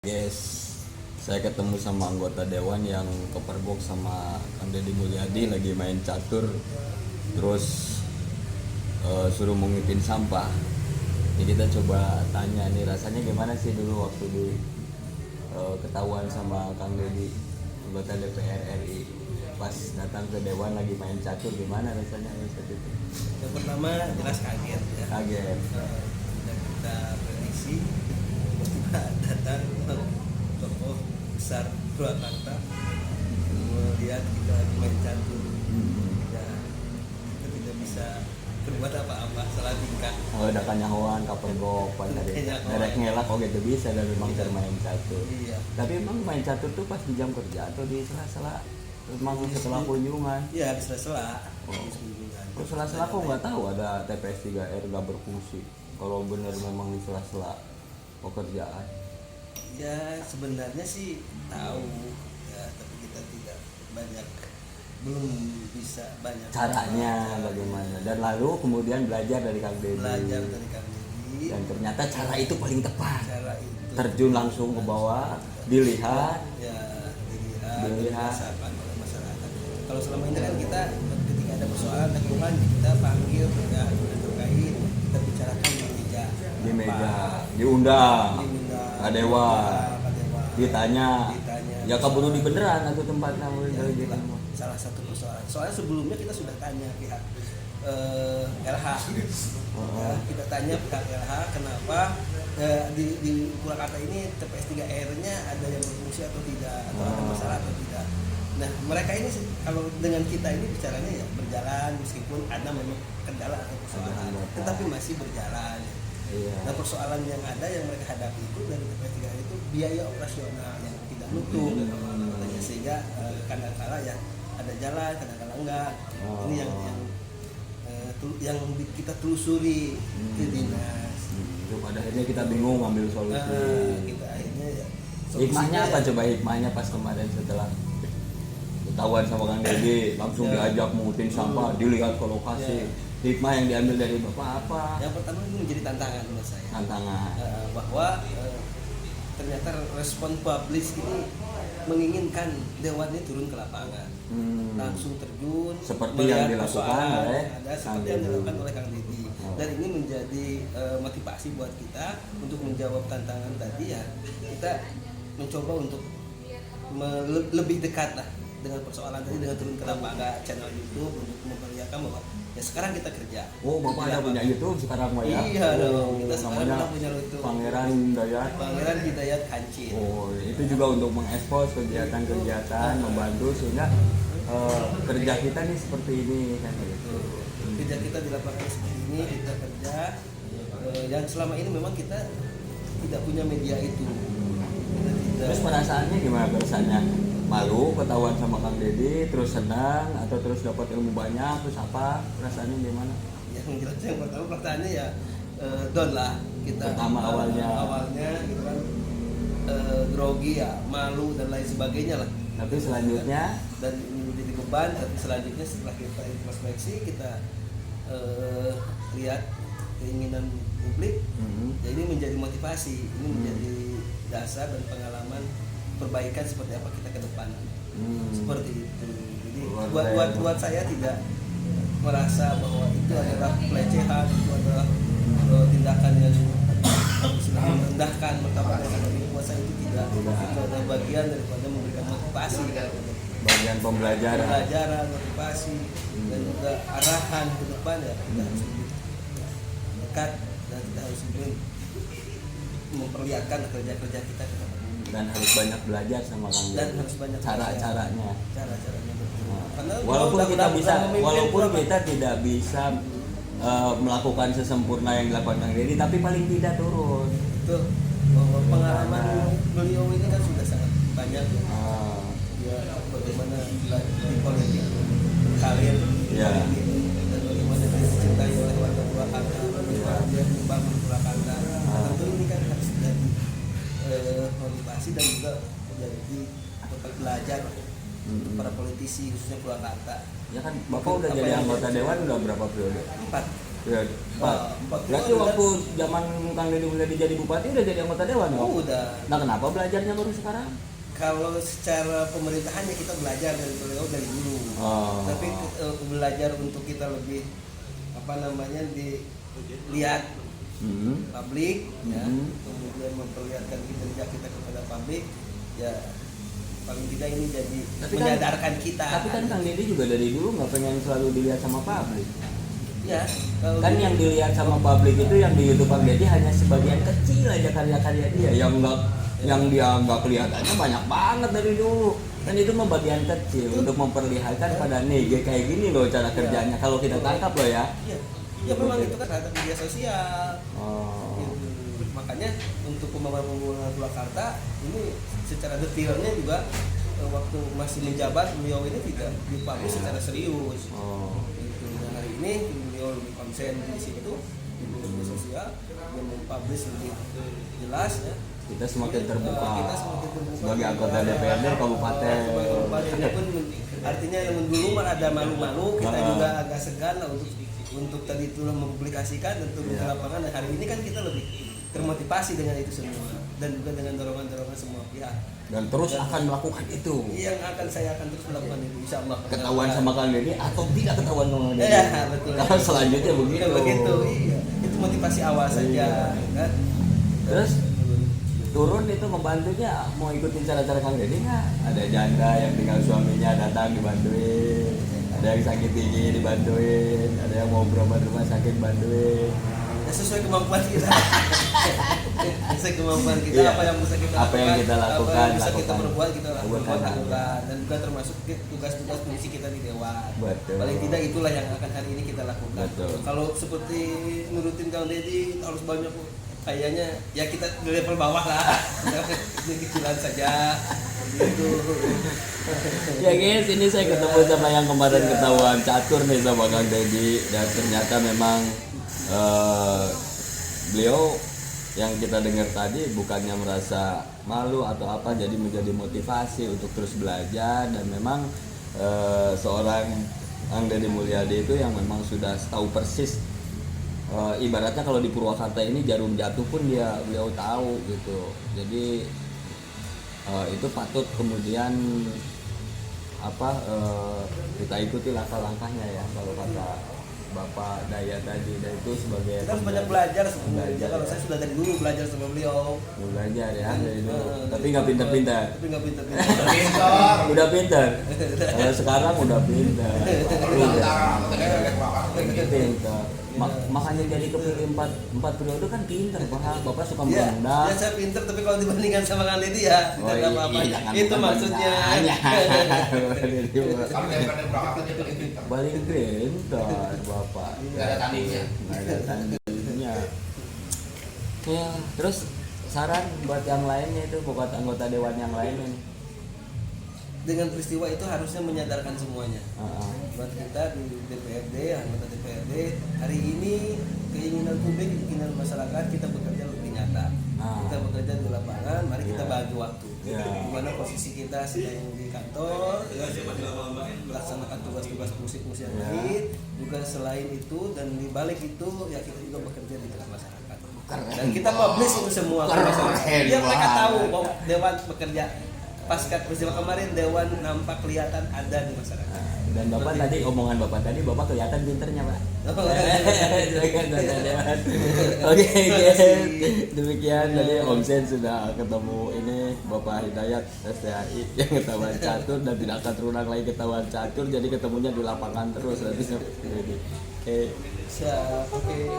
Guys, saya ketemu sama anggota dewan yang kepergok sama Kang Deddy Mulyadi lagi main catur, terus suruh mengipin sampah. Jadi kita coba tanya nih rasanya gimana sih dulu waktu di ketahuan sama Kang Deddy anggota DPR RI pas datang ke dewan lagi main catur, gimana rasanya saat itu? Yang pertama jelas kaget ya. Kaget. Dan kita prediksi tiba-tiba datang tokoh besar Purwakarta melihat kita lagi main catur. Ya, kita tidak bisa berbuat apa-apa, salah tingkah. Oh, udah kanyahoan kapergok pas tadi. Derek ngelak oke tuh bisa dan memang main catur. Iya. Tapi emang main catur tuh pas di jam kerja atau di sela-sela? Emang setelah kunjungan? Iya, di sela-sela. Terus sela-sela kok nggak tahu ada TPS 3R nggak berfungsi? Kalau benar memang di sela-sela pekerjaan? Ya sebenarnya sih tahu ya, tapi kita tidak banyak, belum bisa banyak Caranya bagaimana? Dan lalu kemudian belajar dari Kang Deddy. belajar dari Kang Deddy. Dan ternyata cara itu paling tepat. Cara itu Terjun langsung ke bawah, dilihat. ya dilihat. Dirasakan oleh masyarakat. Kalau selama ini kan kita ketika ada persoalan dan keluhan kita panggil ya terkait, kita bicarakan Di meja, diundang, Pak Dewa, ditanya, ya keburu di beneran atau tempat namun ya, gitu. salah satu persoalan. Soalnya sebelumnya kita sudah tanya pihak LH, ya, kita tanya pihak LH kenapa di Purwakarta ini TPS 3R-nya ada yang berfungsi atau tidak, atau ada masalah atau tidak. Nah mereka ini kalau dengan kita ini bicaranya ya berjalan meskipun ada memang kendala atau persoalan, tetapi masih berjalan. Iya. Nah persoalan yang ada yang mereka hadapi itu dari TPS 3R itu biaya operasional yang tidak nutup, katanya, sehingga kadang-kala ya ada jalan, kadang-kala enggak. Ini yang kita telusuri ke dinas. Pada akhirnya kita bingung ngambil solusi. Kita akhirnya ya Hikmahnya apa ya, coba hikmahnya pas kemarin setelah ketahuan sama Kang Deddy langsung diajak mungutin sampah, dilihat ke lokasi. Hikmah yang diambil dari Bapak apa? Yang pertama ini menjadi tantangan buat saya. Tantangan. Bahwa ternyata respon publik ini menginginkan dewan ini turun ke lapangan, langsung terjun seperti yang dilakukan oleh seperti yang dilakukan oleh Kang Deddy. Dan ini menjadi motivasi buat kita untuk menjawab tantangan tadi ya. Kita mencoba untuk lebih dekat lah dengan persoalan tadi, dengan turun ke lapangan channel YouTube untuk memperlihatkan bahwa ya sekarang kita kerja. Oh, Bapak ada punya YouTube sekarang Pak ya? Iya dong, kita sekarang namanya punya YouTube. Pangeran Hidayat. Pangeran Hidayat Kancil. Oh, itu juga untuk mengekspos kegiatan-kegiatan, membantu sehingga kerja kita nih seperti ini kan gitu. Kerja kita di lapangan seperti ini, kita kerja yang selama ini memang kita tidak punya media itu. Terus perasaannya gimana perasaannya? Malu ketahuan sama Kang Deddy, terus senang atau terus dapat ilmu banyak, terus apa perasaannya gimana? Yang jelas yang pertama pertanyaannya ya down lah kita. Pertama awalnya gitu kan grogi ya, malu dan lain sebagainya lah. Tapi selanjutnya dan ini menjadi beban, tapi selanjutnya setelah kita introspeksi kita lihat keinginan publik, ya ini menjadi motivasi, ini menjadi dasar dan pengalaman perbaikan seperti apa kita ke depan. Seperti itu. Jadi buat saya tidak merasa bahwa itu adalah pelecehan, itu adalah tindakan yang sudah merendahkan martabat ini. Buat saya itu tidak. Itu adalah bagian daripada memberikan motivasi, bagian pembelajaran, motivasi dan juga arahan ke depan ya. Kita harus dekat dan kita harus memperlihatkan kerja-kerja kita ke depan. Dan harus banyak belajar sama Kang Deddy. Dan harus banyak cara-caranya. Karena walaupun kita tidak bisa melakukan sesempurna yang dilakukan Kang Deddy, tapi paling tidak turun. Betul. Bahwa pengalaman beliau ini kan sudah sangat banyak. Ya, bagaimana di politik karir, dan bagaimana dia dicintai oleh warga Purwakarta, bagaimana dia membangun Purwakarta. Tentu ini kan harus jadi motivasi dan juga menjadi tempat belajar para politisi khususnya Purwakarta. Ya kan Bapak udah jadi anggota dewan udah berapa periode? 4. Ya, berarti waktu zaman Kang Deddy Mulyadi jadi bupati udah jadi anggota dewan ya? Oh, udah. Nah kenapa belajarnya baru sekarang? Kalau secara pemerintahannya kita belajar dari beliau dari dulu. Tapi belajar untuk kita lebih apa namanya dilihat publik, ya, kemudian memperlihatkan kinerja kita kepada publik, ya paling tidak ini jadi menyadarkan kita. Tapi kan Kang Deddy juga dari dulu nggak pengen selalu dilihat sama publik. Ya, kan yang dilihat sama publik itu yang di YouTube Kang Deddy hanya sebagian kecil aja karya-karya dia, yang dia nggak kelihatannya banyak banget dari dulu. Kan itu bagian kecil untuk memperlihatkan pada nih kayak gini loh cara kerjanya. Kalau kita tangkap loh ya. Ya memang itu kan ada media sosial. Gitu. Makanya untuk pembangunan Purwakarta ini secara detailnya juga waktu masih menjabat beliau ini tidak dipublish secara serius. Gitu. Dan hari ini beliau lebih konsen di situ di media sosial dan mempublish lebih jelas ya. Kita semakin terbuka sebagai anggota DPRD kabupaten. Artinya yang dulu ada malu-malu, kita juga agak segan lah untuk tadi itulah mempublikasikan dan turun ke lapangan. Dan hari ini kan kita lebih termotivasi dengan itu semua dan juga dengan dorongan-dorongan semua pihak. Dan terus akan melakukan itu. Yang saya akan terus melakukan itu, insya Allah. Ketahuan sama Kang Deddy atau tidak ketahuan sama Kang Deddy? Ya betul. Karena selanjutnya begitu. Begitu, iya. Itu motivasi awal saja, kan. Terus turun itu membantunya mau ikutin cara-cara Kang Deddy nggak? Ada janda yang tinggal suaminya datang dibantuin, ada yang sakit gigi dibantuin, ada yang mau berobat rumah sakit bantuin. Ya, sesuai kemampuan kita. Sesuai kemampuan kita, iya. Apa yang bisa kita lakukan, apa yang kita lakukan, bisa kita perbuat kita lakukan. lakukan. Dan juga termasuk tugas-tugas fungsi kita di dewan. Betul. Paling tidak itulah yang akan hari ini kita lakukan. Betul. Kalau seperti nurutin Kang Deddy harus banyak, kayaknya ya kita di level bawah lah. Ini kecilan saja gitu. Ya guys, ini saya ketemu sama yang kemarin ketahuan catur nih sama Kang Deddy, dan ternyata memang beliau yang kita dengar tadi bukannya merasa malu atau apa, jadi menjadi motivasi untuk terus belajar. Dan memang seorang Kang Deddy Mulyadi itu yang memang sudah tahu persis, ibaratnya kalau di Purwakarta ini jarum jatuh pun beliau tahu gitu. Jadi itu patut kemudian kita ikuti langkah-langkahnya ya, kalau kata Bapak Daya tadi. Dan itu sebagai kita harus banyak belajar sebenarnya. Kalau saya sudah dari dulu belajar sama beliau. Belajar ya dari dulu. Tapi nggak pintar-pintar. Udah pintar. Kalau sekarang udah pintar. Pintar. Makanya jadi kepilih 4 periode kan pintar, Bapak suka merendah. Ya saya pintar, tapi kalau dibandingkan sama Kang Deddy ya tidak apa-apa. Itu maksudnya. Paling pintar Bapak. Nggak ada tandingnya. Nggak ada tandingnya. Ya, terus saran buat yang lainnya itu, buat anggota dewan yang lainnya nih. Dengan peristiwa itu harusnya menyadarkan semuanya. Buat kita di DPRD, anggota DPRD, hari ini keinginan publik, keinginan masyarakat, kita bekerja lebih nyata. Kita bekerja di lapangan, mari kita bagi waktu. Di mana posisi kita sedang di kantor, melaksanakan tugas-tugas fungsi-fungsi yang lain. Juga selain itu dan di balik itu ya kita juga bekerja di tengah masyarakat. Dan kita publish itu semua ke masyarakat. Biar mereka tahu bahwa dewan bekerja. Pasca peristiwa kemarin dewan nampak kelihatan ada di masyarakat. Dan Bapak tadi omongan Bapak tadi, Bapak kelihatan pinternya, Pak. Oke, demikian tadi Om Sen sudah ketemu ini Bapak Hidayat STAI yang ketahuan catur dan tidak akan terulang lagi ketahuan catur, jadi ketemunya di lapangan terus nanti. Oke. Siap. Oke.